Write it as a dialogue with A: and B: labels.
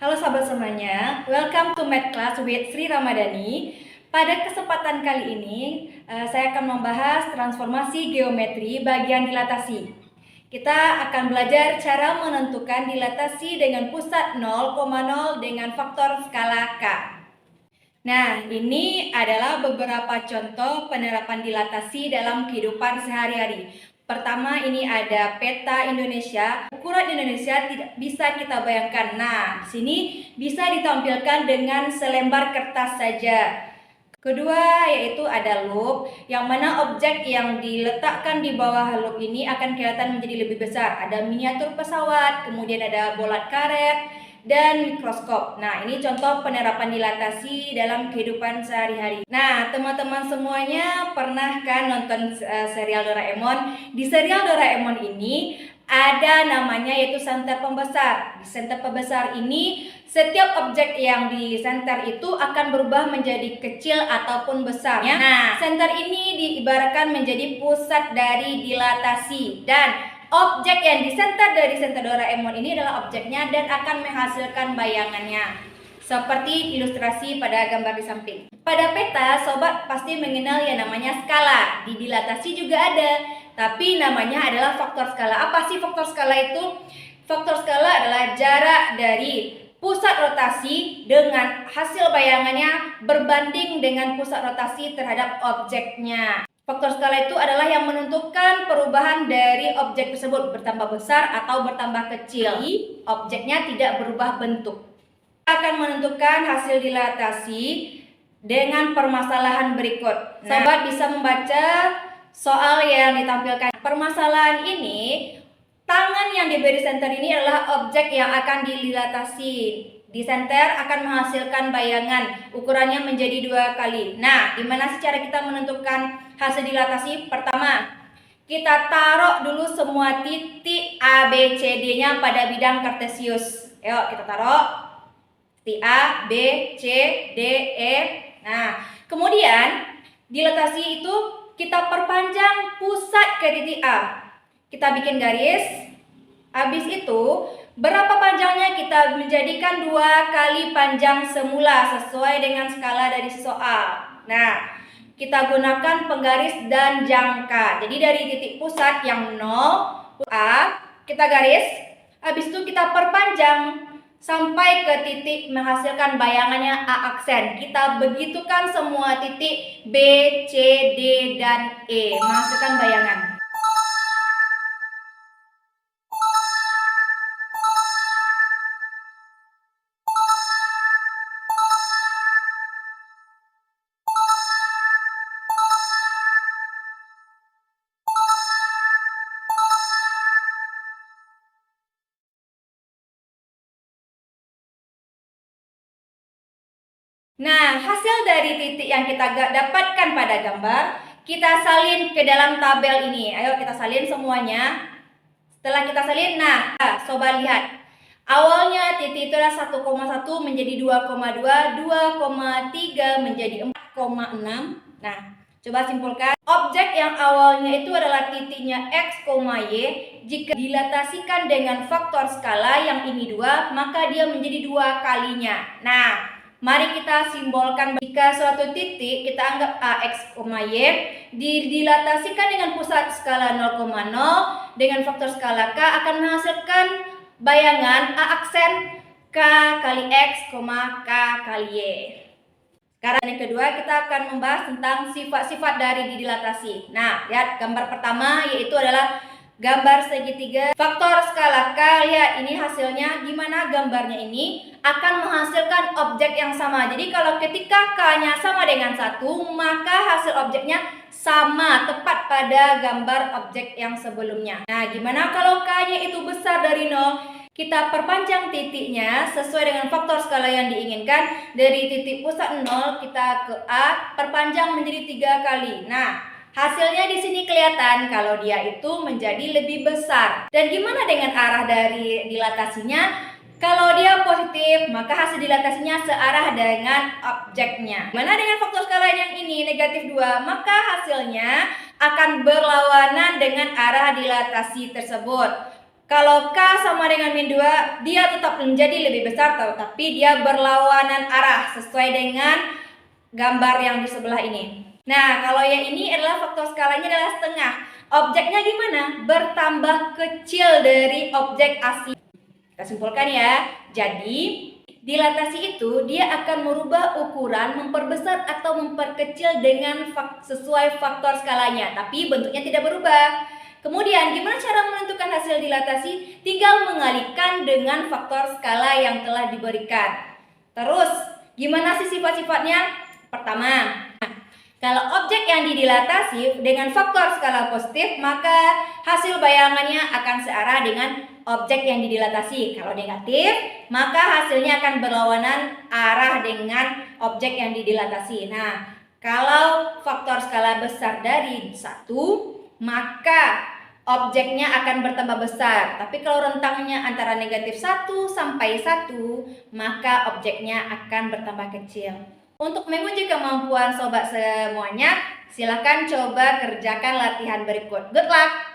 A: Halo sahabat semuanya, welcome to Math Class with Sri Ramadhani. Pada kesempatan kali ini, saya akan membahas transformasi geometri bagian dilatasi. Kita akan belajar cara menentukan dilatasi dengan pusat 0,0 dengan faktor skala K. Nah, ini adalah beberapa contoh penerapan dilatasi dalam kehidupan sehari-hari. Pertama, ini ada peta Indonesia. Ukuran Indonesia tidak bisa kita bayangkan. Nah, di sini bisa ditampilkan dengan selembar kertas saja. Kedua, yaitu ada loop, yang mana objek yang diletakkan di bawah loop ini akan kelihatan menjadi lebih besar. Ada miniatur pesawat, kemudian ada bola karet, dan mikroskop. Nah, ini contoh penerapan dilatasi dalam kehidupan sehari-hari. Nah, teman-teman semuanya pernah kan nonton serial Doraemon? Di serial Doraemon ini ada namanya yaitu senter pembesar. Di senter pembesar ini setiap objek yang di senter itu akan berubah menjadi kecil ataupun besar. Nah, senter ini diibaratkan menjadi pusat dari dilatasi, dan objek yang disenter dari senter Doraemon ini adalah objeknya dan akan menghasilkan bayangannya. Seperti ilustrasi pada gambar di samping. Pada peta, sobat pasti mengenal yang namanya skala. Di dilatasi juga ada, tapi namanya adalah faktor skala. Apa sih faktor skala itu? Faktor skala adalah jarak dari pusat rotasi dengan hasil bayangannya berbanding dengan pusat rotasi terhadap objeknya. Faktor skala itu adalah yang menentukan perubahan dari objek tersebut bertambah besar atau bertambah kecil. Objeknya tidak berubah bentuk. Kita akan menentukan hasil dilatasi dengan permasalahan berikut. Sobat bisa membaca soal yang ditampilkan. Permasalahan ini, tangan yang diberi senter ini adalah objek yang akan dilatasi. Di senter akan menghasilkan bayangan, ukurannya menjadi 2 kali. Nah, gimana sih cara kita menentukan hasil dilatasi? Pertama, kita taruh dulu semua titik A, B, C, D-nya pada bidang kartesius. Ayo kita taruh titik A, B, C, D, E. Nah, kemudian dilatasi itu kita perpanjang pusat ke titik A. Kita bikin garis. Habis itu, berapa panjangnya kita menjadikan 2 kali panjang semula sesuai dengan skala dari soal. Nah, kita gunakan penggaris dan jangka. Jadi dari titik pusat yang 0 A, kita garis. Habis itu kita perpanjang sampai ke titik menghasilkan bayangannya A aksen. Kita begitukan semua titik B, C, D, dan E menghasilkan bayangan. Nah, hasil dari titik yang kita dapatkan pada gambar, kita salin ke dalam tabel ini. Ayo kita salin semuanya. Setelah kita salin, nah, sobat lihat. Awalnya titik itu adalah 1,1 menjadi 2,2, 2,3 menjadi 4,6. Nah, coba simpulkan. Objek yang awalnya itu adalah titiknya X, Y. Jika dilatasikan dengan faktor skala yang ini 2, maka dia menjadi 2 kalinya. Nah, mari kita simbolkan. Jika suatu titik kita anggap A, X, Y dilatasikan dengan pusat skala 0,0 dengan faktor skala K akan menghasilkan bayangan A aksen K kali X, K kali Y. Sekarang yang kedua kita akan membahas tentang sifat-sifat dari dilatasi. Nah, lihat gambar pertama yaitu adalah gambar segitiga faktor skala K. Lihat ini hasilnya gimana. Gambarnya ini akan menghasilkan objek yang sama. Jadi kalau ketika K-nya sama dengan 1, maka hasil objeknya sama tepat pada gambar objek yang sebelumnya. Nah, gimana kalau K-nya itu besar dari 0? Kita perpanjang titiknya sesuai dengan faktor skala yang diinginkan. Dari titik pusat 0 kita ke A, perpanjang menjadi 3 kali. Nah, hasilnya di sini kelihatan kalau dia itu menjadi lebih besar. Dan gimana dengan arah dari dilatasinya? Kalau dia positif, maka hasil dilatasinya searah dengan objeknya. Gimana dengan faktor skala yang ini, negatif 2? Maka hasilnya akan berlawanan dengan arah dilatasi tersebut. Kalau K sama dengan min 2, dia tetap menjadi lebih besar, tapi dia berlawanan arah sesuai dengan gambar yang di sebelah ini. Nah, kalau yang ini adalah faktor skalanya adalah setengah. Objeknya gimana? Bertambah kecil dari objek asli. Kita simpulkan ya. Jadi, dilatasi itu dia akan merubah ukuran, memperbesar atau memperkecil dengan sesuai faktor skalanya, tapi bentuknya tidak berubah. Kemudian, gimana cara menentukan hasil dilatasi? Tinggal mengalihkan dengan faktor skala yang telah diberikan. Terus, gimana sih sifat-sifatnya? Pertama, kalau objek yang didilatasi dengan faktor skala positif, maka hasil bayangannya akan searah dengan objek yang didilatasi. Kalau negatif, maka hasilnya akan berlawanan arah dengan objek yang didilatasi. Nah, kalau faktor skala besar dari 1, maka objeknya akan bertambah besar. Tapi kalau rentangnya antara negatif 1 sampai 1, maka objeknya akan bertambah kecil. Untuk menguji kemampuan sobat semuanya, silakan coba kerjakan latihan berikut. Good luck!